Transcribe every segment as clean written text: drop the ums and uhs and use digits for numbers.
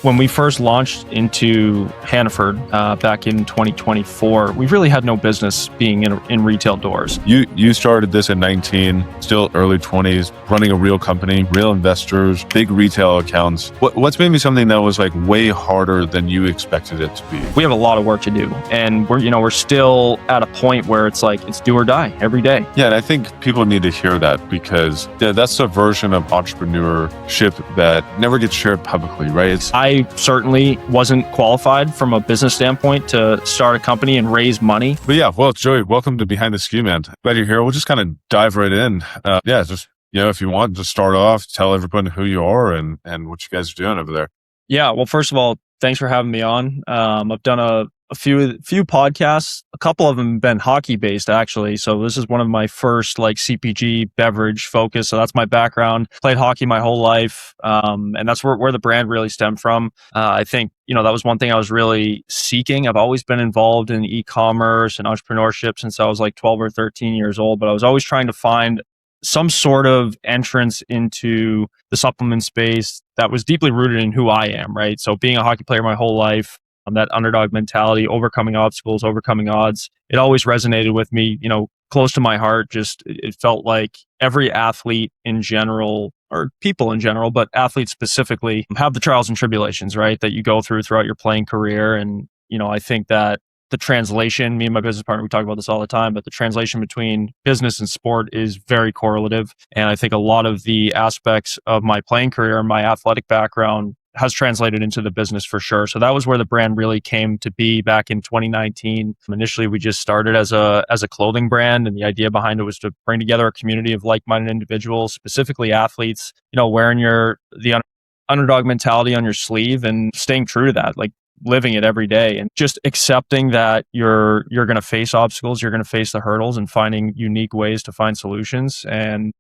When we first launched into Hannaford back in 2024, we really had no business being in retail doors. You started this at 19, still early 20s, running a real company, real investors, big retail accounts. What's maybe something that was like way harder than you expected it to be? We have a lot of work to do, and we're still at a point where it's like it's do or die every day. Yeah, and I think people need to hear that because that's a version of entrepreneurship that never gets shared publicly, right? I certainly wasn't qualified from a business standpoint to start a company and raise money. But yeah, well, Joey, welcome to Behind the Ski, man. Glad you're here. We'll just kind of dive right in. If you want, just start off, tell everyone who you are and what you guys are doing over there. Yeah, well, first of all, thanks for having me on. I've done a few podcasts. A couple of them have been hockey based, actually. So this is one of my first like CPG beverage focus. So that's my background. Played hockey my whole life, and that's where the brand really stemmed from. I think that was one thing I was really seeking. I've always been involved in e-commerce and entrepreneurship since I was like 12 or 13 years old. But I was always trying to find some sort of entrance into the supplement space that was deeply rooted in who I am. Right. So being a hockey player my whole life. That underdog mentality, overcoming obstacles, overcoming odds. It always resonated with me, close to my heart. Just, it felt like every athlete in general, or people in general, but athletes specifically, have the trials and tribulations, right? That you go throughout your playing career. And, I think that the translation, me and my business partner, we talk about this all the time, but the translation between business and sport is very correlative. And I think a lot of the aspects of my playing career and my athletic background has translated into the business for sure. So that was where the brand really came to be back in 2019. Initially, we just started as a clothing brand, and the idea behind it was to bring together a community of like-minded individuals, specifically athletes, wearing the underdog mentality on your sleeve and staying true to that, like living it every day, and just accepting that you're going to face obstacles, you're going to face the hurdles, and finding unique ways to find solutions. And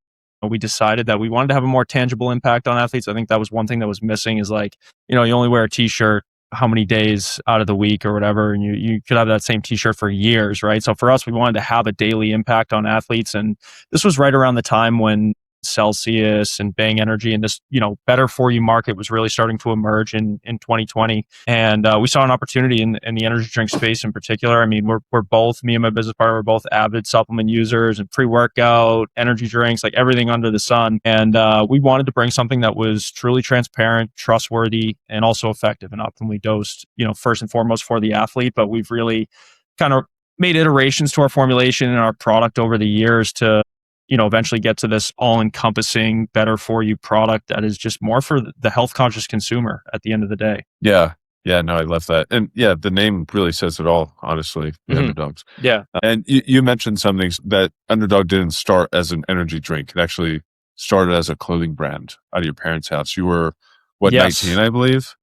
we decided that we wanted to have a more tangible impact on athletes. I think that was one thing that was missing is like, you only wear a t-shirt how many days out of the week or whatever, and you could have that same t-shirt for years, right? So for us, we wanted to have a daily impact on athletes. And this was right around the time when Celsius and Bang Energy and this, better for you market was really starting to emerge in 2020. And we saw an opportunity in the energy drink space in particular. I mean, we're both, me and my business partner, we're both avid supplement users and pre-workout, energy drinks, like everything under the sun. And we wanted to bring something that was truly transparent, trustworthy, and also effective and optimally dosed, first and foremost for the athlete. But we've really kind of made iterations to our formulation and our product over the years to eventually get to this all-encompassing, better for you product that is just more for the health-conscious consumer at the end of the day. Yeah. Yeah, no, I love that. And yeah, the name really says it all, honestly, the Underdogs. Yeah. And you mentioned something that Underdog didn't start as an energy drink. It actually started as a clothing brand out of your parents' house. You were, 19, I believe?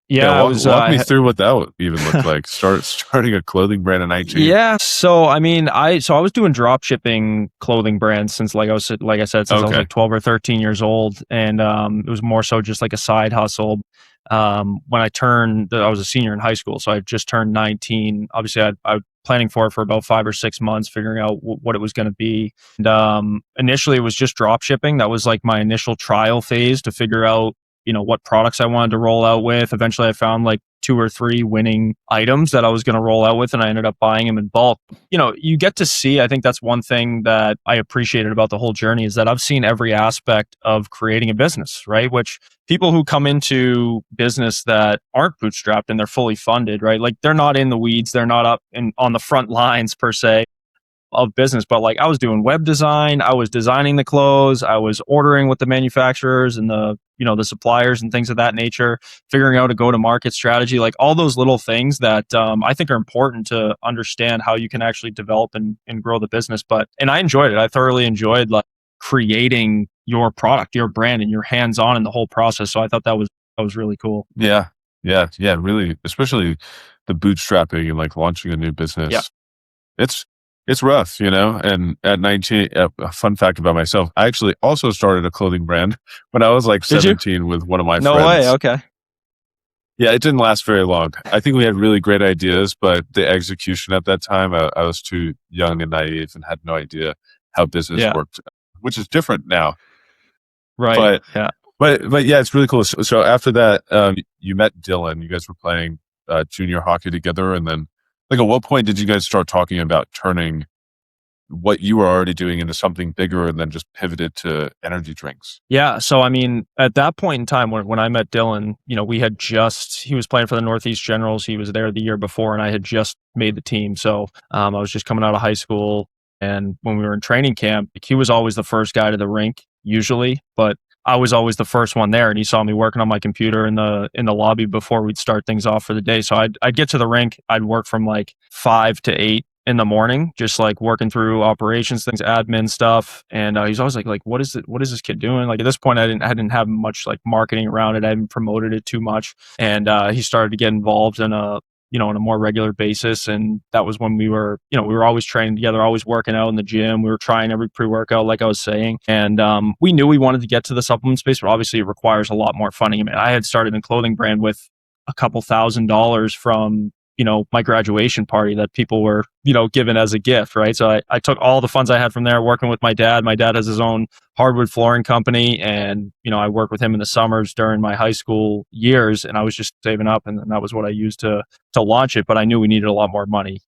Yeah, walk me through what that even looked like. Starting a clothing brand at 19. Yeah, so I mean, I was doing drop shipping clothing brands since I was like 12 or 13 years old, and it was more so just like a side hustle. When I was a senior in high school, so I just turned 19. Obviously, I was planning for it for about 5 or 6 months, figuring out what it was going to be. And initially, it was just drop shipping. That was like my initial trial phase to figure out what products I wanted to roll out with. Eventually I found like 2 or 3 winning items that I was going to roll out with, and I ended up buying them in bulk. You get to see, I think that's one thing that I appreciated about the whole journey is that I've seen every aspect of creating a business, right? Which people who come into business that aren't bootstrapped and they're fully funded, right? Like they're not in the weeds, they're not up on the front lines per se of business, but like I was doing web design, I was designing the clothes, I was ordering with the manufacturers and the suppliers and things of that nature, figuring out a go-to-market strategy, like all those little things that I think are important to understand how you can actually develop and grow the business. And I enjoyed it. I thoroughly enjoyed like creating your product, your brand, and your hands-on in the whole process. So I thought that was really cool. Yeah. Really, especially the bootstrapping and like launching a new business. Yeah. It's rough, and at 19, a fun fact about myself, I actually also started a clothing brand when I was like 17 with one of my friends. No way. Okay. Yeah, it didn't last very long. I think we had really great ideas, but the execution at that time, I was too young and naive and had no idea how business worked, which is different now. Right. But yeah. But yeah, it's really cool. So after that, you met Dylan. You guys were playing junior hockey together, and then like at what point did you guys start talking about turning what you were already doing into something bigger, and then just pivoted to energy drinks? Yeah. So, I mean, at that point in time, when I met Dylan, he was playing for the Northeast Generals. He was there the year before, and I had just made the team. So, I was just coming out of high school. And when we were in training camp, he was always the first guy to the rink, usually, but I was always the first one there. And he saw me working on my computer in the lobby before we'd start things off for the day. So I'd get to the rink. I'd work from like 5 to 8 in the morning, just like working through operations things, admin stuff. And he's always like, what is this kid doing? Like at this point, I didn't have much like marketing around it. I hadn't promoted it too much. And he started to get involved in on a more regular basis. And that was when we were always training together, always working out in the gym. We were trying every pre-workout, like I was saying. And we knew we wanted to get to the supplement space, but obviously it requires a lot more funding. I mean, I had started a clothing brand with a couple $1,000s from my graduation party that people were, given as a gift, right? So I took all the funds I had from there, working with my dad. My dad has his own hardwood flooring company, and, I worked with him in the summers during my high school years, and I was just saving up, and that was what I used to launch it. But I knew we needed a lot more money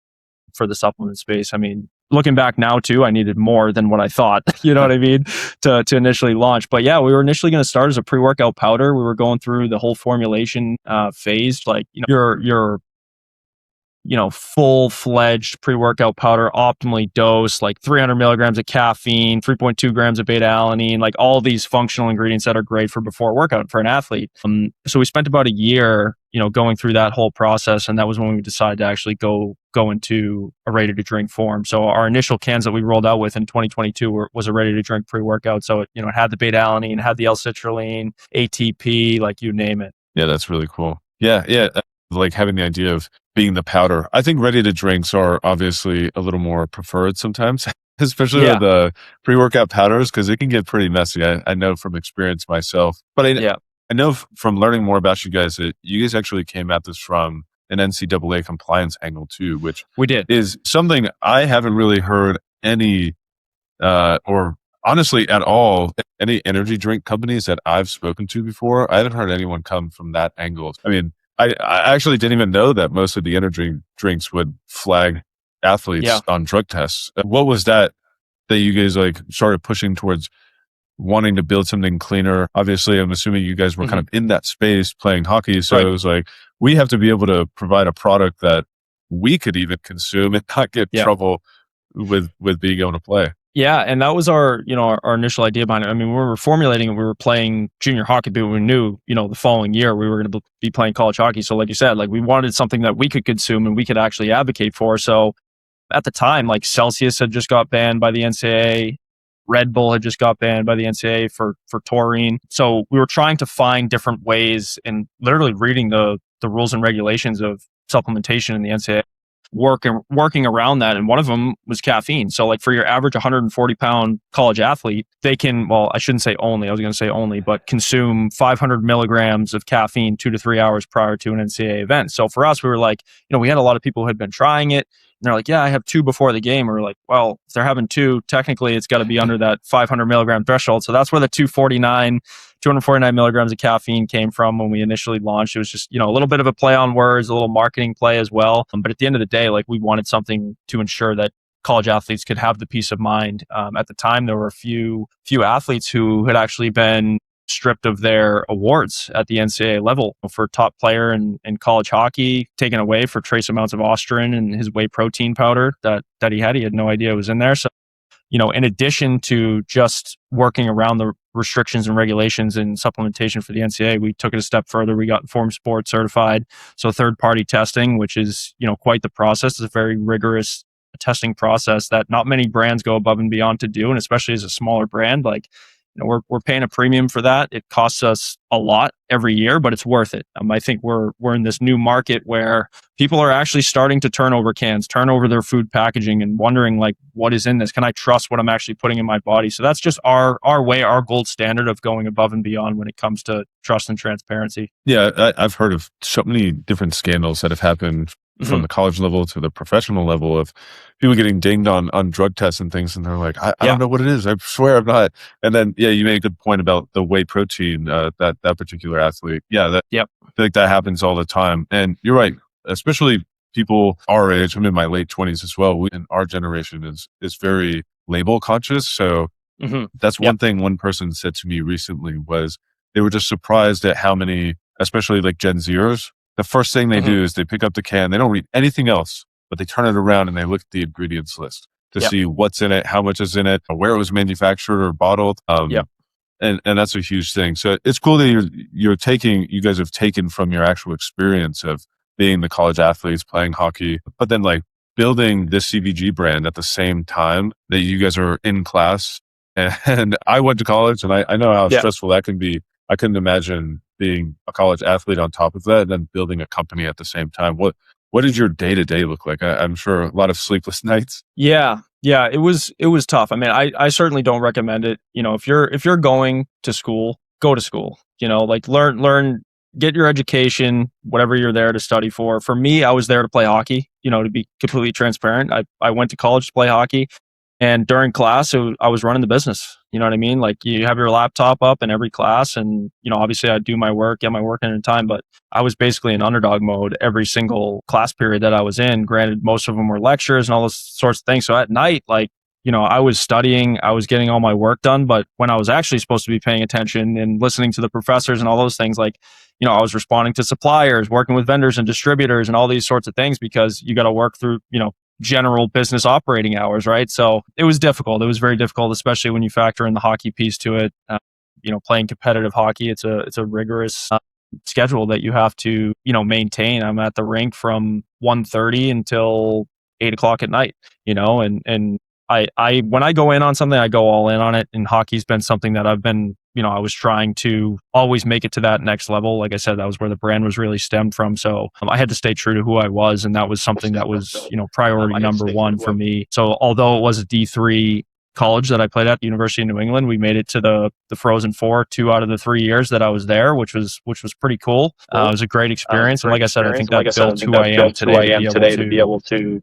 for the supplement space. I mean, looking back now too, I needed more than what I thought, you know what I mean, to initially launch. But yeah, we were initially going to start as a pre-workout powder. We were going through the whole formulation phase, like, your full-fledged pre-workout powder, optimally dosed, like 300 milligrams of caffeine, 3.2 grams of beta-alanine, like all these functional ingredients that are great for before workout for an athlete. So we spent about a year, going through that whole process. And that was when we decided to actually go into a ready-to-drink form. So our initial cans that we rolled out with in 2022 was a ready-to-drink pre-workout. So it had the beta-alanine, had the L-citrulline, ATP, like you name it. Yeah, that's really cool. Yeah. Like having the idea of being the powder. I think ready to drinks are obviously a little more preferred sometimes, especially with the pre-workout powders, because it can get pretty messy. I know from experience myself, but I know from learning more about you guys that you guys actually came at this from an NCAA compliance angle too, which we did is something I haven't really heard any, or honestly at all, any energy drink companies that I've spoken to before. I haven't heard anyone come from that angle. I mean, I actually didn't even know that most of the energy drinks would flag athletes on drug tests. What was that you guys like started pushing towards wanting to build something cleaner? Obviously, I'm assuming you guys were kind of in that space playing hockey. So it was like, we have to be able to provide a product that we could even consume and not get trouble with being able to play. Yeah, and that was our initial idea behind it. I mean, we were formulating and we were playing junior hockey, but we knew, the following year we were going to be playing college hockey. So like you said, like we wanted something that we could consume and we could actually advocate for. So at the time, like Celsius had just got banned by the NCAA. Red Bull had just got banned by the NCAA for taurine. So we were trying to find different ways and literally reading the rules and regulations of supplementation in the NCAA. Working around that, and one of them was caffeine. So like for your average 140-pound college athlete, they can, well, I shouldn't say only, I was going to say only, but consume 500 milligrams of caffeine 2 to 3 hours prior to an NCAA event. So for us, we were like, we had a lot of people who had been trying it. And they're like, yeah, I have 2 before the game. We're like, well, if they're having 2, technically it's got to be under that 500 milligram threshold. So that's where the 249 milligrams of caffeine came from when we initially launched. It was just, a little bit of a play on words, a little marketing play as well. But at the end of the day, like we wanted something to ensure that college athletes could have the peace of mind. At the time, there were a few athletes who had actually been stripped of their awards at the NCAA level for top player in college hockey, taken away for trace amounts of ostrin and his whey protein powder that he had. He had no idea it was in there. So, in addition to just working around the restrictions and regulations and supplementation for the NCAA, we took it a step further. We got Informed Sport certified. So third-party testing, which is, quite the process. It's a very rigorous testing process that not many brands go above and beyond to do. And especially as a smaller brand, like, we're paying a premium for that. It costs us a lot every year, but it's worth it. I think we're in this new market where people are actually starting to turn over cans, turn over their food packaging, and wondering like, what is in this? Can I trust what I'm actually putting in my body? So that's just our way, our gold standard of going above and beyond when it comes to trust and transparency. Yeah, I've heard of so many different scandals that have happened from the college level to the professional level of people getting dinged on drug tests and things. And they're like, I don't know what it is. I swear I'm not. And then, you made a good point about the whey protein, that particular athlete. I feel like that happens all the time. And you're right, especially people our age. I'm in my late 20s as well. And our generation is very label conscious. So that's one thing one person said to me recently was they were just surprised at how many, especially like Gen Zers, the first thing they do is they pick up the can. They don't read anything else, but they turn it around and they look at the ingredients list to see what's in it, how much is in it, where it was manufactured or bottled. And that's a huge thing. So it's cool that you guys have taken from your actual experience of being the college athletes playing hockey, but then like building this CBG brand at the same time that you guys are in class. And I went to college and I know how stressful that can be. I couldn't imagine being a college athlete on top of that and then building a company at the same time. What did your day-to-day look like? I'm sure a lot of sleepless nights. Yeah, it was tough. I mean, I certainly don't recommend it. If you're going to school, go to school. Like learn, get your education, whatever you're there to study for. For me, I was there to play hockey. To be completely transparent, I went to college to play hockey. And during class, I was running the business. You know what I mean? Like you have your laptop up in every class and, obviously I'd do my work, get my work in time, but I was basically in underdog mode every single class period that I was in. Granted, most of them were lectures and all those sorts of things. So at night, like, I was studying, I was getting all my work done, but when I was actually supposed to be paying attention and listening to the professors and all those things, like, I was responding to suppliers, working with vendors and distributors and all these sorts of things because you got to work through, general business operating hours, right? So it was difficult. It was very difficult, especially when you factor in the hockey piece to it. Playing competitive hockey, it's a rigorous schedule that you have to, maintain. I'm at the rink from 1:30 until 8 o'clock at night, and I when I go in on something, I go all in on it. And hockey's been something that I've been, I was trying to always make it to that next level. Like I said, that was where the brand was really stemmed from. So I had to stay true to who I was. And that was something that was, priority number one for me. So although it was a D3 college that I played at, the University of New England, we made it to the Frozen Four 2 out of the 3 years that I was there, which was pretty cool. It was a great experience. And like I said, I think that built who I am today to be able to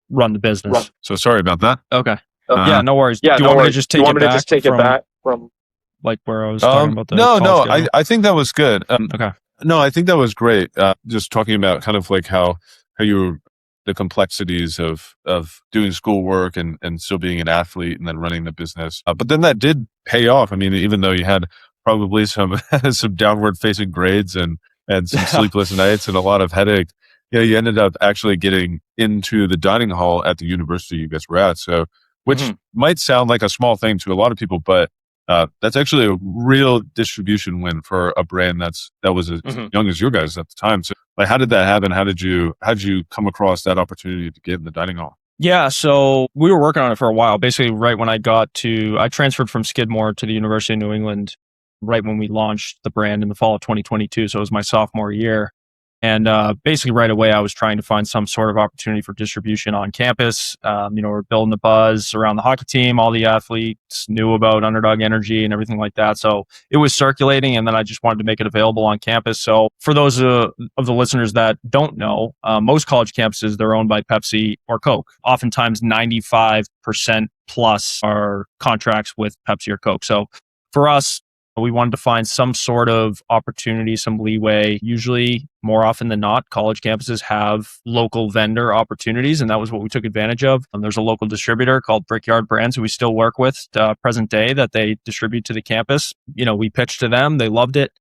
run the business. So sorry about that. Okay. Yeah, no worries. Do you want me to just take it back from like where I was talking about the No, I think that was good. Okay. No, I think that was great. Just talking about kind of like how you the complexities of doing schoolwork and still being an athlete and then running the business. But then that did pay off. I mean, even though you had probably some downward facing grades and some sleepless nights and a lot of headache, you ended up actually getting into the dining hall at the university you guys were at. So, which might sound like a small thing to a lot of people, but that's actually a real distribution win for a brand that was as young as your guys at the time. So, like, how did that happen? How did you come across that opportunity to get in the dining hall? Yeah, so we were working on it for a while. Basically, right when I transferred from Skidmore to the University of New England, right when we launched the brand in the fall of 2022. So it was my sophomore year. And basically right away, I was trying to find some sort of opportunity for distribution on campus. We're building the buzz around the hockey team. All the athletes knew about Underdog Energy and everything like that. So it was circulating, and then I just wanted to make it available on campus. So for those of the listeners that don't know, most college campuses, they're owned by Pepsi or Coke. Oftentimes 95% plus are contracts with Pepsi or Coke. So for us, we wanted to find some sort of opportunity, some leeway. Usually, more often than not, college campuses have local vendor opportunities, and that was what we took advantage of. There's a local distributor called Brickyard Brands who we still work with present day that they distribute to the campus. We pitched to them, they loved it,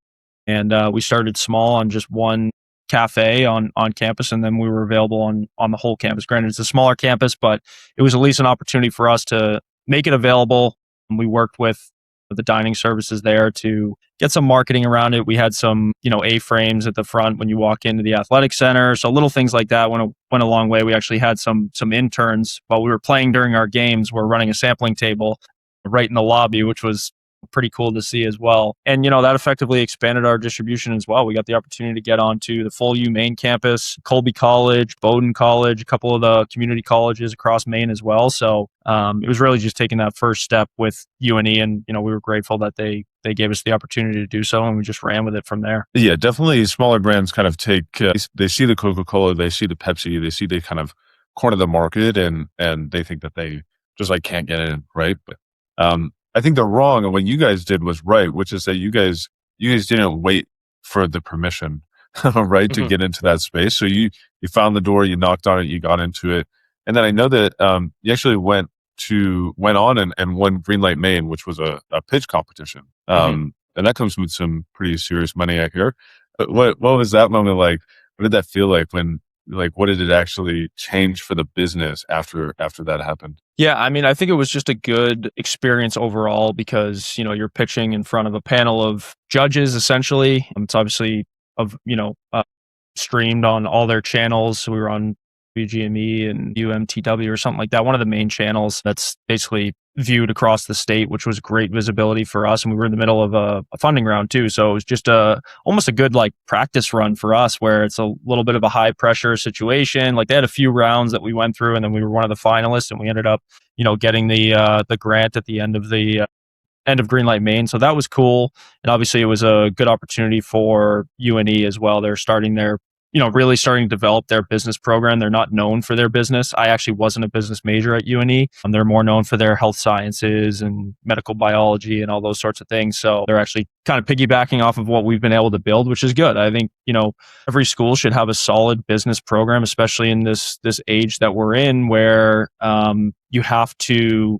and we started small on just one cafe on campus, and then we were available on the whole campus. Granted, it's a smaller campus, but it was at least an opportunity for us to make it available. And we worked with the dining services there to get some marketing around it. We had some, A-frames at the front when you walk into the athletic center. So little things like that went a long way. We actually had some interns while we were playing during our games. We're running a sampling table right in the lobby, which was pretty cool to see as well. And, that effectively expanded our distribution as well. We got the opportunity to get onto the full Maine campus, Colby College, Bowdoin College, a couple of the community colleges across Maine as well. So it was really just taking that first step with UNE, and, we were grateful that they gave us the opportunity to do so, and we just ran with it from there. Yeah, definitely smaller brands kind of take, they see the Coca-Cola, they see the Pepsi, they see they kind of corner the market, and they think that they just like can't get in, right? But I think they're wrong, and what you guys did was right, which is that you guys didn't wait for the permission, right, to get into that space. So you found the door, you knocked on it, you got into it, and then I know that you actually went on and won Greenlight Maine, which was a pitch competition, and that comes with some pretty serious money, I hear. What was that moment like? What did that feel like when? Like, what did it actually change for the business after that happened? Yeah, I mean, I think it was just a good experience overall because, you're pitching in front of a panel of judges, essentially. It's obviously streamed on all their channels. So we were on BGME and UMTW or something like that. One of the main channels that's basically viewed across the state, which was great visibility for us. And we were in the middle of a funding round too. So it was just almost a good like practice run for us, where it's a little bit of a high pressure situation. Like they had a few rounds that we went through, and then we were one of the finalists, and we ended up, getting the grant at the end of Greenlight Maine. So that was cool. And obviously it was a good opportunity for UNE as well. They're starting their, really starting to develop their business program. They're not known for their business. I actually wasn't a business major at UNE. They're more known for their health sciences and medical biology and all those sorts of things. So they're actually kind of piggybacking off of what we've been able to build, which is good. I think, every school should have a solid business program, especially in this age that we're in, where you have to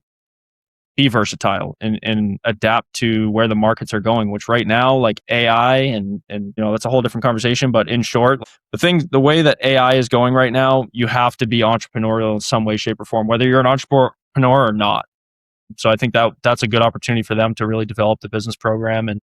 be versatile and adapt to where the markets are going, which right now, like AI and that's a whole different conversation. But in short, the way that AI is going right now, you have to be entrepreneurial in some way, shape, or form, whether you're an entrepreneur or not. So I think that's a good opportunity for them to really develop the business program. And,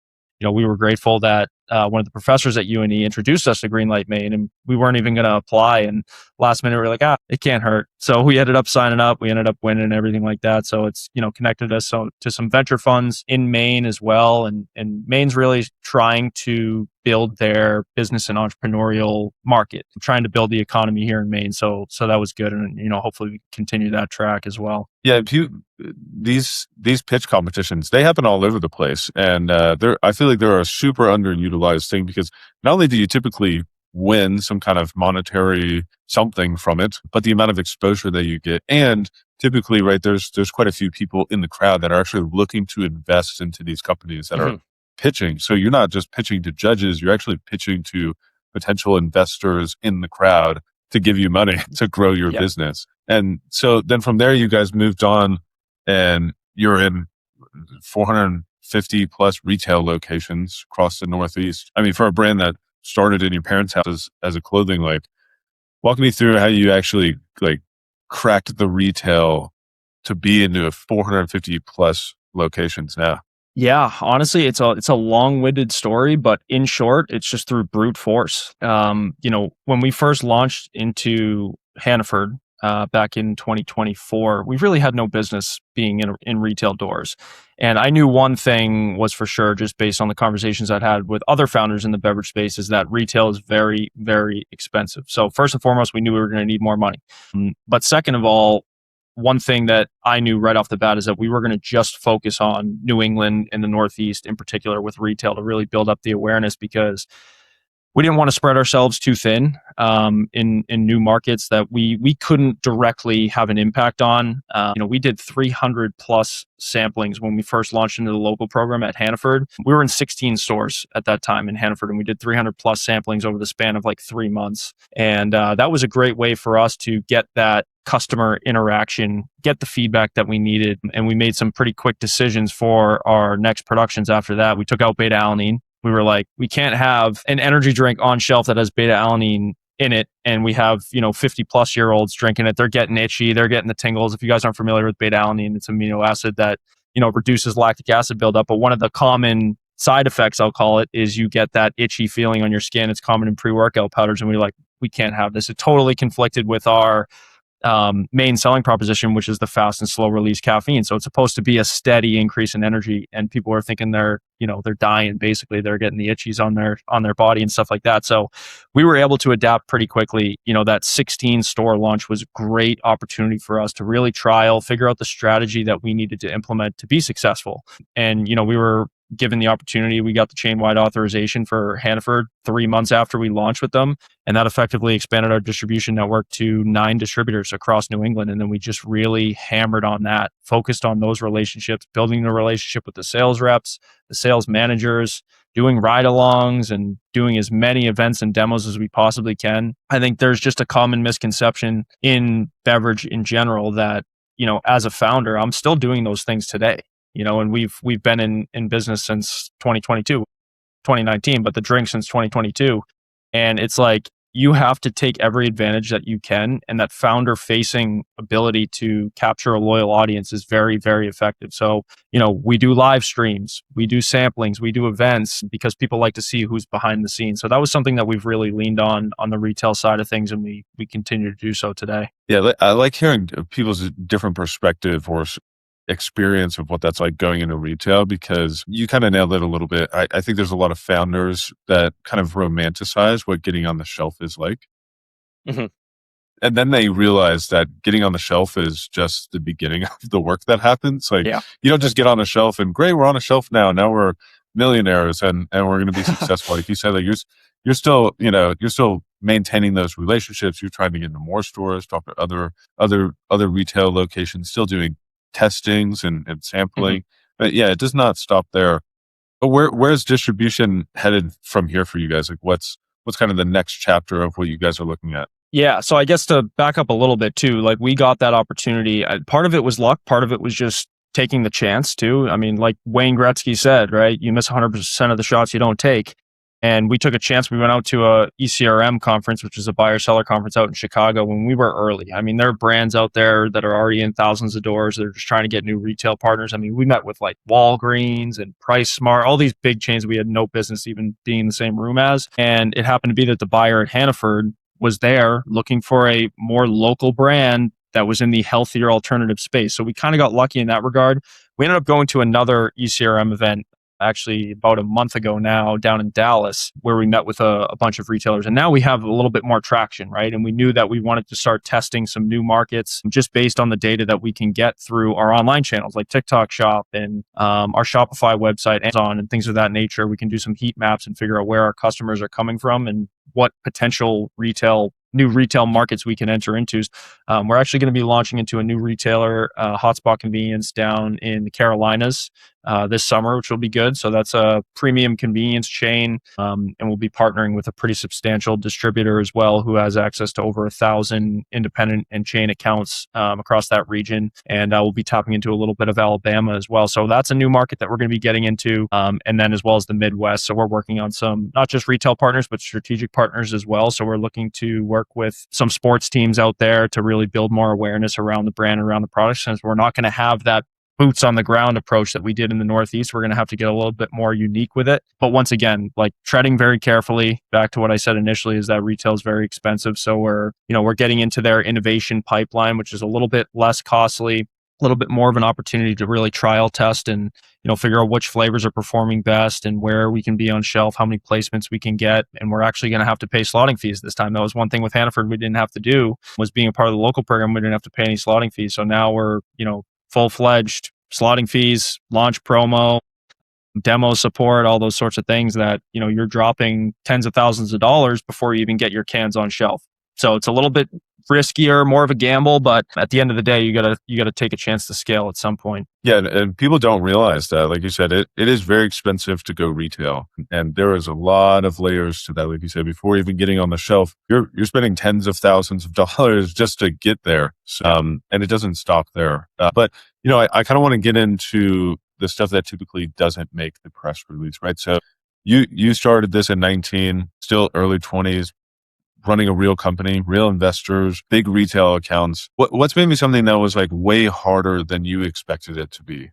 we were grateful that one of the professors at UNE introduced us to Greenlight Maine, and we weren't even going to apply. And last minute, we were like, it can't hurt. So we ended up signing up. We ended up winning and everything like that. So it's, connected us to some venture funds in Maine as well. And Maine's really trying to build their business and entrepreneurial market, trying to build the economy here in Maine. So that was good. And, hopefully we continue that track as well. Yeah. These pitch competitions, they happen all over the place. And I feel like they're a super underutilized thing, because not only do you typically win some kind of monetary something from it, but the amount of exposure that you get. And typically, right, there's quite a few people in the crowd that are actually looking to invest into these companies that are pitching. So you're not just pitching to judges, you're actually pitching to potential investors in the crowd to give you money to grow your business. And so then from there, you guys moved on, and you're in 450 plus retail locations across the Northeast. I mean, for a brand that started in your parents' house as a clothing, like, walk me through how you actually like cracked the retail to be into 450 plus locations now. Yeah, honestly, it's a long-winded story, but in short, it's just through brute force. When we first launched into Hannaford back in 2024, we really had no business being in retail doors. And I knew one thing was for sure, just based on the conversations I'd had with other founders in the beverage space, is that retail is very, very expensive. So first and foremost, we knew we were going to need more money. But second of all, one thing that I knew right off the bat is that we were going to just focus on New England and the Northeast in particular with retail to really build up the awareness, because we didn't want to spread ourselves too thin in new markets that we couldn't directly have an impact on. We did 300 plus samplings when we first launched into the local program at Hannaford. We were in 16 stores at that time in Hannaford, and we did 300 plus samplings over the span of like 3 months. And that was a great way for us to get that customer interaction, get the feedback that we needed. And we made some pretty quick decisions for our next productions after that. We took out beta-alanine. We were like, we can't have an energy drink on shelf that has beta-alanine in it, and we have 50 plus year olds drinking it. They're getting itchy, they're getting the tingles. If you guys aren't familiar with beta-alanine, it's an amino acid that reduces lactic acid buildup. But one of the common side effects, I'll call it, is you get that itchy feeling on your skin. It's common in pre-workout powders, and we can't have this. It totally conflicted with our main selling proposition, which is the fast and slow release caffeine. So it's supposed to be a steady increase in energy, and people are thinking they're dying. Basically, they're getting the itchies on their body and stuff like that. So we were able to adapt pretty quickly. That 16 store launch was a great opportunity for us to really trial, figure out the strategy that we needed to implement to be successful. And we were given the opportunity. We got the chain-wide authorization for Hannaford 3 months after we launched with them. And that effectively expanded our distribution network to 9 distributors across New England. And then we just really hammered on that, focused on those relationships, building the relationship with the sales reps, the sales managers, doing ride-alongs and doing as many events and demos as we possibly can. I think there's just a common misconception in beverage in general that, as a founder, I'm still doing those things today. And we've been in business since 2019, but the drink since 2022. And it's like, you have to take every advantage that you can. And that founder facing ability to capture a loyal audience is very, very effective. So, we do live streams, we do samplings, we do events because people like to see who's behind the scenes. So that was something that we've really leaned on the retail side of things. And we continue to do so today. Yeah. I like hearing people's different perspective or experience of what that's like going into retail, because you kind of nailed it a little bit. I think there's a lot of founders that kind of romanticize what getting on the shelf is like. Mm-hmm. And then they realize that getting on the shelf is just the beginning of the work that happens. Like, you don't just get on a shelf and great, we're on a shelf now. Now we're millionaires and we're going to be successful. Like you said, like you're still, you're still maintaining those relationships. You're trying to get into more stores, talk to other retail locations, still doing testings and sampling. Mm-hmm. But yeah, it does not stop there. But where's distribution headed from here for you guys? Like what's kind of the next chapter of what you guys are looking at? Yeah. So I guess to back up a little bit too, like we got that opportunity. Part of it was luck. Part of it was just taking the chance too. I mean, like Wayne Gretzky said, right? You miss 100% of the shots you don't take. And we took a chance. We went out to a ECRM conference, which is a buyer seller conference out in Chicago when we were early. I mean, there are brands out there that are already in thousands of doors. They're just trying to get new retail partners. I mean, we met with like Walgreens and Price Smart, all these big chains we had no business even being in the same room as. And it happened to be that the buyer at Hannaford was there looking for a more local brand that was in the healthier alternative space. So we kind of got lucky in that regard. We ended up going to another ECRM event actually about a month ago now down in Dallas, where we met with a bunch of retailers. And now we have a little bit more traction, right? And we knew that we wanted to start testing some new markets just based on the data that we can get through our online channels like TikTok Shop and our Shopify website, Amazon, and things of that nature. We can do some heat maps and figure out where our customers are coming from and what potential new retail markets we can enter into. We're actually going to be launching into a new retailer, Hotspot Convenience, down in the Carolinas this summer, which will be good. So that's a premium convenience chain, and we'll be partnering with a pretty substantial distributor as well, who has access to over 1,000 independent and chain accounts across that region. And we'll be tapping into a little bit of Alabama as well. So that's a new market that we're going to be getting into, and then as well as the Midwest. So we're working on some, not just retail partners, but strategic partners as well. So we're looking to work with some sports teams out there to really build more awareness around the brand, around the product, since we're not going to have that boots on the ground approach that we did in the Northeast. We're going to have to get a little bit more unique with it. But once again, like treading very carefully, back to what I said initially, is that retail is very expensive. So we're getting into their innovation pipeline, which is a little bit less costly, a little bit more of an opportunity to really trial test and, figure out which flavors are performing best and where we can be on shelf, how many placements we can get. And we're actually going to have to pay slotting fees this time. That was one thing with Hannaford we didn't have to do, was being a part of the local program. We didn't have to pay any slotting fees. So now we're, full-fledged slotting fees, launch promo, demo support, all those sorts of things that, you're dropping tens of thousands of dollars before you even get your cans on shelf. So it's a little bit riskier, more of a gamble, but at the end of the day, you gotta take a chance to scale at some point. Yeah, and people don't realize that. Like you said, it is very expensive to go retail, and there is a lot of layers to that. Like you said, before even getting on the shelf, you're spending tens of thousands of dollars just to get there, and it doesn't stop there. But I kind of want to get into the stuff that typically doesn't make the press release, right? So you started this at 19, still early 20s. Running a real company, real investors, big retail accounts. What's maybe something that was like way harder than you expected it to be?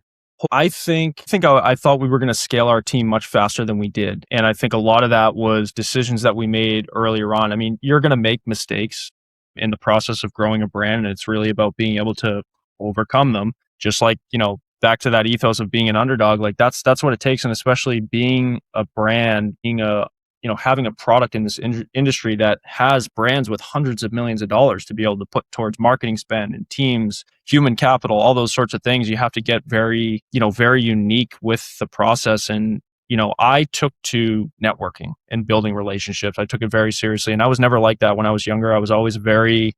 I thought we were going to scale our team much faster than we did. And I think a lot of that was decisions that we made earlier on. I mean, you're going to make mistakes. in the process of growing a brand. And it's really about being able to overcome them. Just like, back to that ethos of being an underdog, like that's what it takes. And especially being a brand, being having a product in this industry that has brands with hundreds of millions of dollars to be able to put towards marketing spend and teams, human capital, all those sorts of things. You have to get very unique with the process. And I took to networking and building relationships. I took it very seriously. And I was never like that when I was younger. I was always very,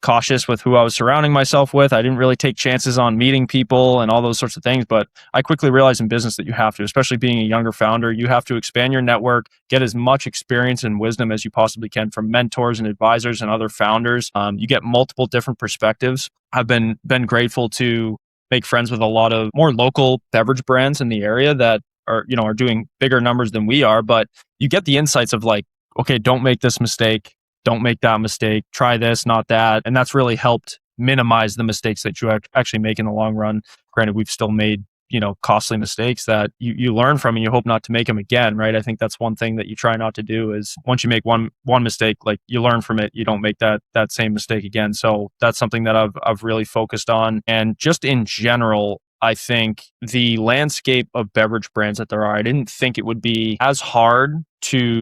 cautious with who I was surrounding myself with. I didn't really take chances on meeting people and all those sorts of things. But I quickly realized in business that you have to, especially being a younger founder, you have to expand your network, get as much experience and wisdom as you possibly can from mentors and advisors and other founders. You get multiple different perspectives. I've been grateful to make friends with a lot of more local beverage brands in the area that are doing bigger numbers than we are, but you get the insights of like, okay, don't make this mistake. Don't make that mistake. Try this, not that. And that's really helped minimize the mistakes that you actually make in the long run. Granted, we've still made, costly mistakes that you learn from and you hope not to make them again, right? I think that's one thing that you try not to do is once you make one mistake, like you learn from it, you don't make that same mistake again. So that's something that I've really focused on. And just in general, I think the landscape of beverage brands that there are, I didn't think it would be as hard to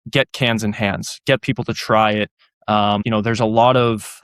get cans in hands, get people to try it. There's a lot of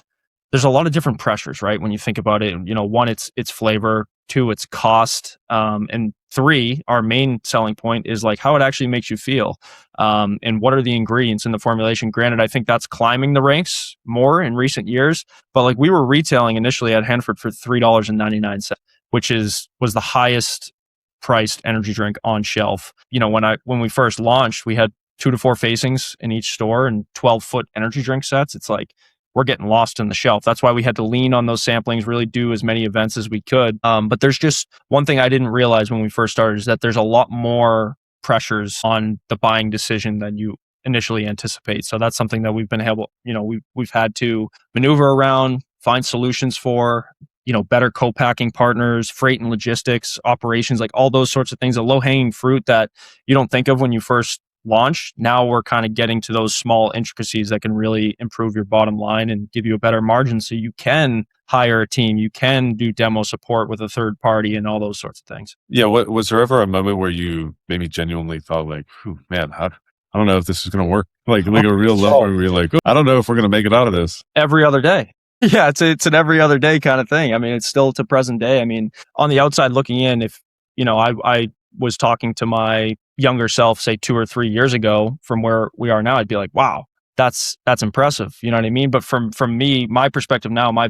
different pressures, right? When you think about it, one, it's flavor, two, it's cost, and three, our main selling point is like how it actually makes you feel, and what are the ingredients in the formulation. Granted, I think that's climbing the ranks more in recent years, but like we were retailing initially at Hannaford for $3.99, which was the highest priced energy drink on shelf. When we first launched, we had 2 to 4 facings in each store and 12-foot energy drink sets. It's like we're getting lost in the shelf. That's why we had to lean on those samplings, really do as many events as we could. But there's just one thing I didn't realize when we first started is that there's a lot more pressures on the buying decision than you initially anticipate. So that's something that we've been able, we've had to maneuver around, find solutions for, better co-packing partners, freight and logistics, operations, like all those sorts of things, a low-hanging fruit that you don't think of when you first launch. Now we're kind of getting to those small intricacies that can really improve your bottom line and give you a better margin so you can hire a team, you can do demo support with a third party and all those sorts of things. Yeah. What was there ever a moment where you maybe genuinely thought like, man, I don't know if this is going to work? Like a real level where you're like, I don't know if we're going to make it out of this. Every other day. Yeah, it's an every other day kind of thing. I mean, it's still to present day. I mean, on the outside looking in, if, I was talking to my younger self, say 2 or 3 years ago from where we are now, I'd be like, wow, that's impressive. You know what I mean? But from me, my perspective now, my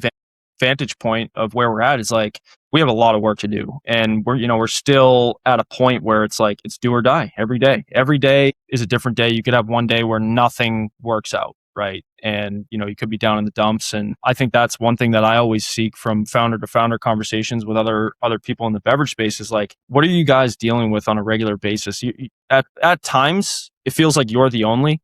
vantage point of where we're at is like, we have a lot of work to do. And we're still at a point where it's like, it's do or die every day. Every day is a different day. You could have one day where nothing works out. Right. And, you could be down in the dumps. And I think that's one thing that I always seek from founder to founder conversations with other people in the beverage space is like, what are you guys dealing with on a regular basis? At times, it feels like you're the only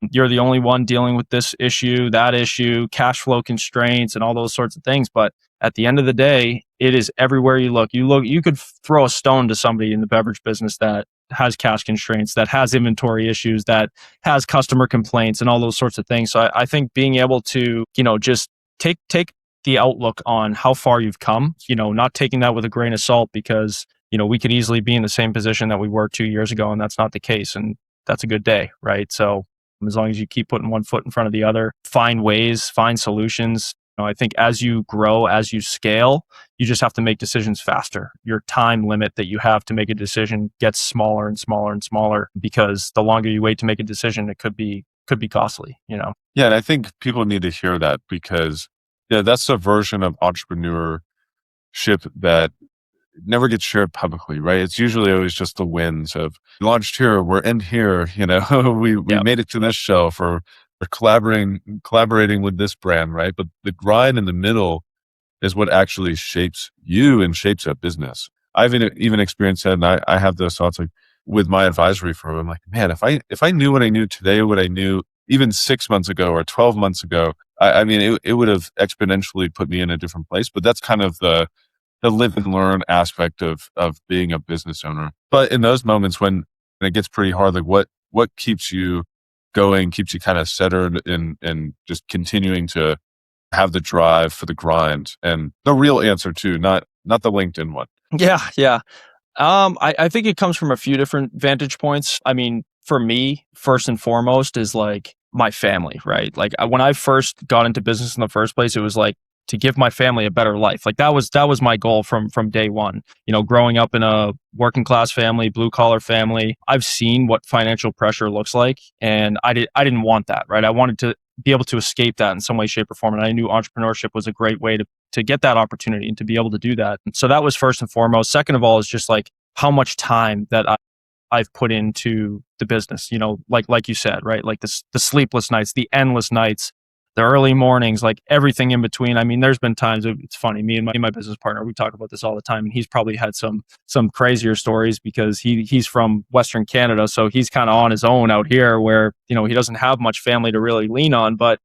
one dealing with this issue, that issue, cash flow constraints and all those sorts of things. But at the end of the day, it is everywhere you look. You could throw a stone to somebody in the beverage business that has cash constraints, that has inventory issues, that has customer complaints and all those sorts of things. So I think being able to, just take the outlook on how far you've come, not taking that with a grain of salt because, we could easily be in the same position that we were 2 years ago and that's not the case. And that's a good day, right? So as long as you keep putting one foot in front of the other, find ways, find solutions. I think as you grow, as you scale, you just have to make decisions faster. Your time limit that you have to make a decision gets smaller and smaller and smaller because the longer you wait to make a decision, it could be costly, Yeah. And I think people need to hear that because that's a version of entrepreneurship that never gets shared publicly, right? It's usually always just the wins of we launched here, we're in here, we made it to this shelf or collaborating with this brand, right? But the grind in the middle is what actually shapes you and shapes a business. I've even experienced that, and I have those thoughts like with my advisory firm. I'm like, man, if I knew what I knew today, what I knew even 6 months ago or 12 months ago, I mean, it would have exponentially put me in a different place. But that's kind of the live and learn aspect of being a business owner. But in those moments when it gets pretty hard, like what keeps you going, keeps you kind of centered and just continuing to have the drive for the grind and the real answer too, not the LinkedIn one. Yeah, yeah. I think it comes from a few different vantage points. I mean, for me, first and foremost is like my family, right? Like when I first got into business in the first place, it was like to give my family a better life. Like that was my goal from day one. You know, growing up in a working class family, blue collar family, I've seen what financial pressure looks like, and I didn't want that, right? I wanted to be able to escape that in some way, shape, or form, and I knew entrepreneurship was a great way to get that opportunity and to be able to do that. So that was first and foremost. Second of all is just like how much time that I've put into the business, you know, like you said, right? Like the sleepless nights, the endless nights, the early mornings, like everything in between. I mean, there's been times, it's funny, me and my business partner, we talk about this all the time, and he's probably had some crazier stories because he's from Western Canada, so he's kind of on his own out here where, you know, he doesn't have much family to really lean on. But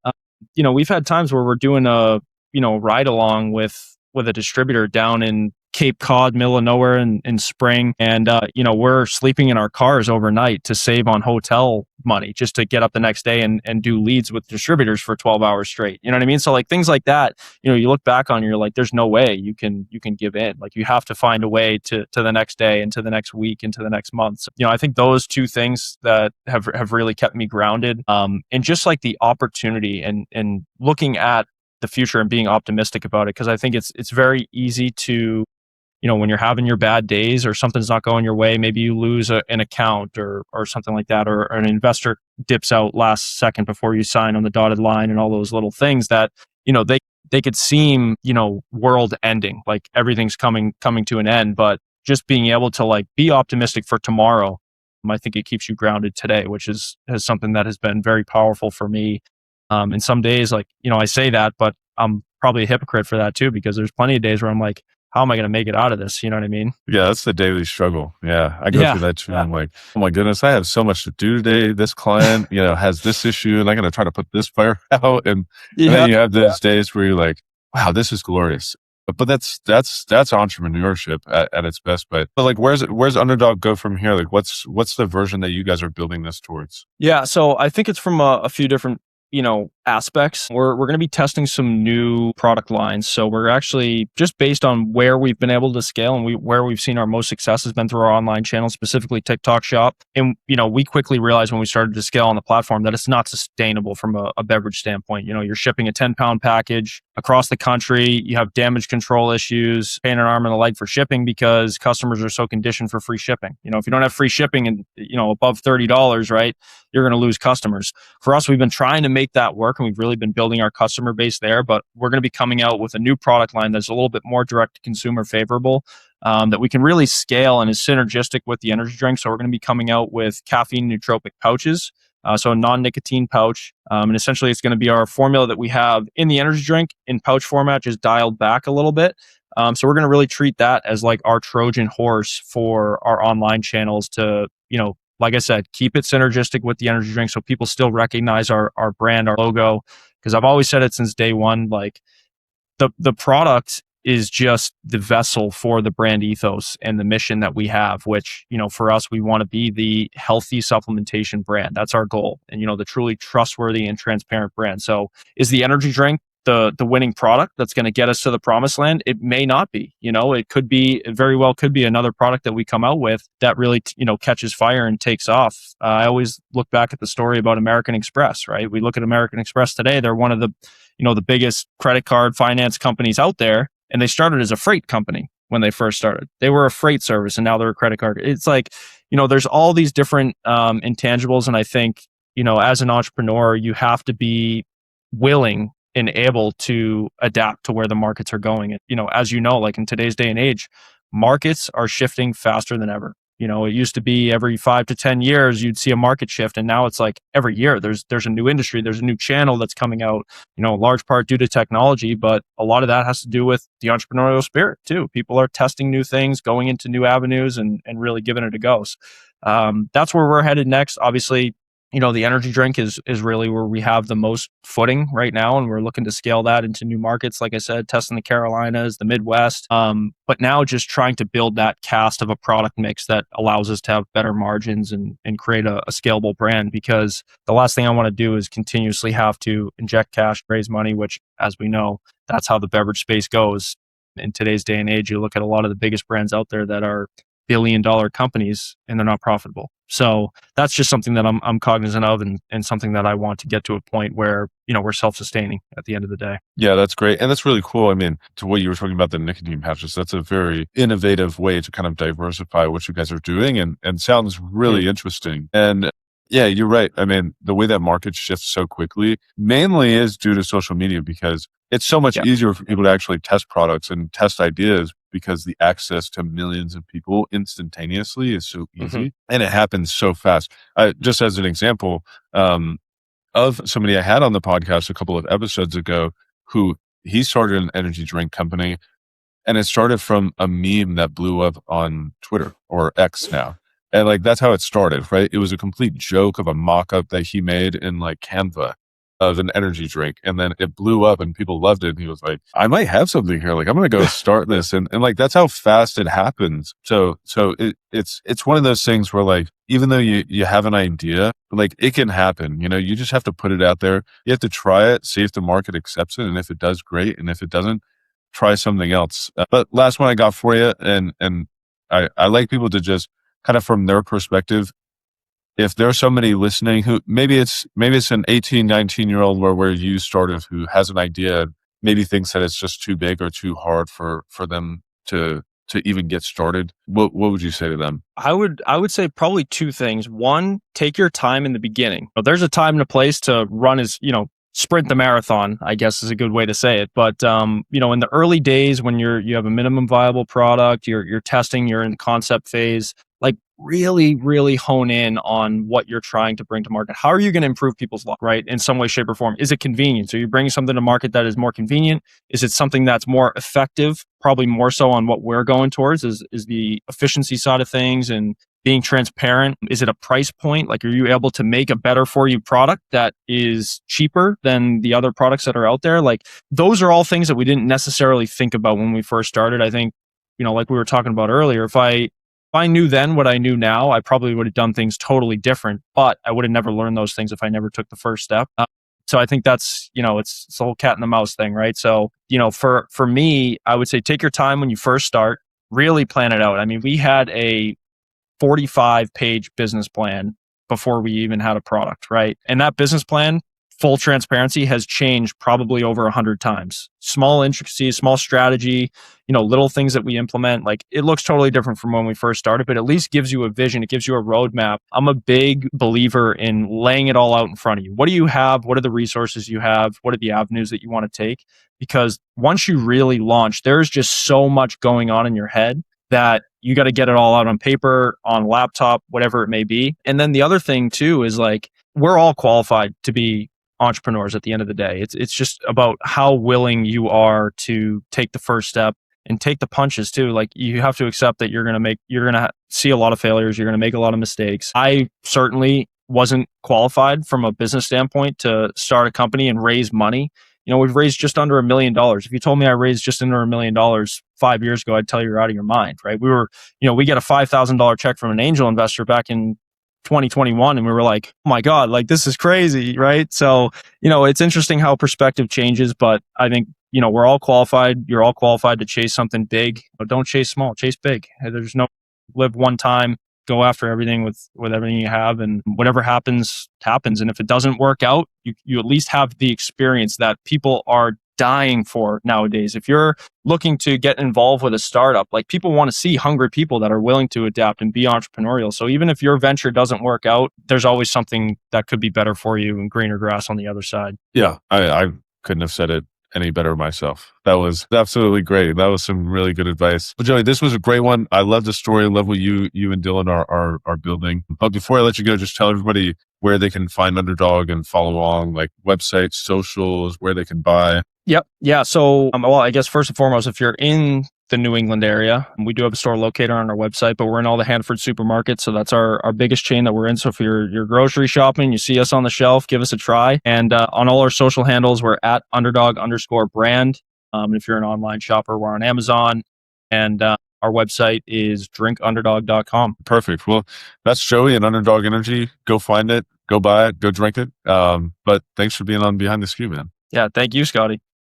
you know, we've had times where we're doing a, you know, ride along with a distributor down in Cape Cod, middle of nowhere in spring. And, you know, we're sleeping in our cars overnight to save on hotel money just to get up the next day and do leads with distributors for 12 hours straight. You know what I mean? So like things like that, you know, you look back on, you're like, there's no way you can give in. Like you have to find a way to the next day and to the next week and to the next month. So, you know, I think those two things that have really kept me grounded. And just like the opportunity and looking at the future and being optimistic about it. Cause I think it's very easy to, you know, when you're having your bad days or something's not going your way, maybe you lose an account or something like that, or an investor dips out last second before you sign on the dotted line, and all those little things that, you know, they could seem, you know, world ending, like everything's coming to an end. But just being able to like be optimistic for tomorrow, I think it keeps you grounded today, which is something that has been very powerful for me. And some days, like, you know, I say that, but I'm probably a hypocrite for that too, because there's plenty of days where I'm like, how am I going to make it out of this? You know what I mean? Yeah, that's the daily struggle. Yeah, I go Yeah. through that too. I'm like, oh my goodness, I have so much to do today. This client, you know, has this issue, and I'm going to try to put this fire out. And then you have those days where you're like, wow, this is glorious. But that's entrepreneurship at its best. But like, where's Underdog go from here? Like, what's the version that you guys are building this towards? Yeah. So I think it's from a few different, you know, aspects. We're going to be testing some new product lines. So we're actually just based on where we've been able to scale and where we've seen our most success has been through our online channel, specifically TikTok Shop. And, you know, we quickly realized when we started to scale on the platform that it's not sustainable from a beverage standpoint. You know, you're shipping a 10-pound package across the country. You have damage control issues, paying an arm and a leg for shipping because customers are so conditioned for free shipping. You know, if you don't have free shipping and, you know, above $30, right, you're going to lose customers. For us, we've been trying to make that work, and we've really been building our customer base there. But we're going to be coming out with a new product line that's a little bit more direct to consumer favorable, that we can really scale and is synergistic with the energy drink. So we're going to be coming out with caffeine nootropic pouches. So a non-nicotine pouch. And essentially it's going to be our formula that we have in the energy drink in pouch format, just dialed back a little bit. So we're going to really treat that as like our Trojan horse for our online channels to, you know, like I said, keep it synergistic with the energy drink so people still recognize our brand, our logo. Because I've always said it since day one, like the product is just the vessel for the brand ethos and the mission that we have, which, you know, for us, we want to be the healthy supplementation brand. That's our goal. And, you know, the truly trustworthy and transparent brand. So is the energy drink the winning product that's going to get us to the promised land? It may not be. You know, it could be, it very well could be another product that we come out with that really, you know, catches fire and takes off. I always look back at the story about American Express, right? We look at American Express today. They're one of the, you know, the biggest credit card finance companies out there. And they started as a freight company when they first started. They were a freight service and now they're a credit card. It's like, you know, there's all these different intangibles. And I think, you know, as an entrepreneur, you have to be willing and able to adapt to where the markets are going. And, you know, as you know, like in today's day and age, markets are shifting faster than ever. You know, it used to be every 5 to 10 years you'd see a market shift, and now it's like every year there's a new industry, there's a new channel that's coming out. You know, a large part due to technology, but a lot of that has to do with the entrepreneurial spirit too. People are testing new things, going into new avenues, and really giving it a go. So, that's where we're headed next. Obviously, the energy drink is really where we have the most footing right now, and we're looking to scale that into new markets. Like I said, testing the Carolinas, the Midwest, but now just trying to build that cast of a product mix that allows us to have better margins and create a scalable brand. Because the last thing I want to do is continuously have to inject cash, raise money, which, as we know, that's how the beverage space goes. In today's day and age, you look at a lot of the biggest brands out there that are billion-dollar companies and they're not profitable. So that's just something that I'm cognizant of, and something that I want to get to a point where, we're self-sustaining at the end of the day. Yeah, that's great. And that's really cool. I mean, to what you were talking about, the nicotine patches, that's a very innovative way to kind of diversify what you guys are doing, and sounds really interesting. And yeah, you're right. I mean, the way that market shifts so quickly mainly is due to social media, because it's so much easier for people to actually test products and test ideas, because the access to millions of people instantaneously is so easy, and it happens so fast. Just as an example, of somebody I had on the podcast a couple of episodes ago, who he started an energy drink company, and it started from a meme that blew up on Twitter, or X now. And like, that's how it started, right? It was a complete joke of a mock-up that he made in like Canva of an energy drink. And then it blew up and people loved it. And he was like, I might have something here. Like, I'm going to go start this. And like, that's how fast it happens. So it's one of those things where, like, even though you have an idea, like, it can happen, you just have to put it out there. You have to try it, see if the market accepts it. And if it does, great. And if it doesn't, try something else. But last one I got for you. And I like people to just kind of, from their perspective, if there's somebody listening who maybe it's an 18, 19-year-old where you started, who has an idea, maybe thinks that it's just too big or too hard for them to even get started, what would you say to them? I would say probably two things. One, take your time in the beginning. There's a time and a place to run sprint the marathon, I guess is a good way to say it. But in the early days, when you have a minimum viable product, you're testing, you're in the concept phase, like, really, really hone in on what you're trying to bring to market. How are you going to improve people's life, right? In some way, shape, or form. Is it convenient? So you're bringing something to market that is more convenient? Is it something that's more effective? Probably more so on what we're going towards is the efficiency side of things and being transparent. Is it a price point? Like, are you able to make a better for you product that is cheaper than the other products that are out there? Like, those are all things that we didn't necessarily think about when we first started. I think, like we were talking about earlier, if I knew then what I knew now, I probably would have done things totally different, but I would have never learned those things if I never took the first step. So I think that's, it's the whole cat and the mouse thing, right? So, for me, I would say take your time when you first start, really plan it out. I mean, we had a 45-page business plan before we even had a product, right? And that business plan, full transparency, has changed probably over 100 times. Small intricacies, small strategy, little things that we implement, like, it looks totally different from when we first started, but at least gives you a vision. It gives you a roadmap. I'm a big believer in laying it all out in front of you. What do you have? What are the resources you have? What are the avenues that you want to take? Because once you really launch, there's just so much going on in your head that you got to get it all out on paper, on laptop, whatever it may be. And then the other thing too is, like, we're all qualified to be entrepreneurs at the end of the day. It's just about how willing you are to take the first step and take the punches too. Like, you have to accept that you're going to see a lot of failures. You're going to make a lot of mistakes. I certainly wasn't qualified from a business standpoint to start a company and raise money. We've raised just under $1 million. If you told me I raised just under $1 million 5 years ago, I'd tell you you're out of your mind, right? We get a $5,000 check from an angel investor back in 2021, and we were like, oh my God, like, this is crazy, right? So, it's interesting how perspective changes, but I think, we're all qualified. You're all qualified to chase something big, but don't chase small, chase big. There's no live one time, go after everything with everything you have, and whatever happens. And if it doesn't work out, you at least have the experience that people are dying for nowadays. If you're looking to get involved with a startup, like, people want to see hungry people that are willing to adapt and be entrepreneurial. So even if your venture doesn't work out, there's always something that could be better for you and greener grass on the other side. Yeah, I couldn't have said it any better myself. That was absolutely great. That was some really good advice. Well, Joey, this was a great one. I love the story. I love what you and Dylan are building. But before I let you go, just tell everybody where they can find Underdog and follow along, like websites, socials, where they can buy. Yep. Yeah. So, I guess first and foremost, if you're in the New England area. We do have a store located on our website, but we're in all the Hannaford supermarkets. So that's our biggest chain that we're in. So if you're grocery shopping, you see us on the shelf, give us a try. And on all our social handles, we're at underdog_brand. If you're an online shopper, we're on Amazon. And our website is drinkunderdog.com. Perfect. Well, that's Joey and Underdog Energy. Go find it, go buy it, go drink it. But thanks for being on Behind the Skew, man. Yeah, thank you, Scotty.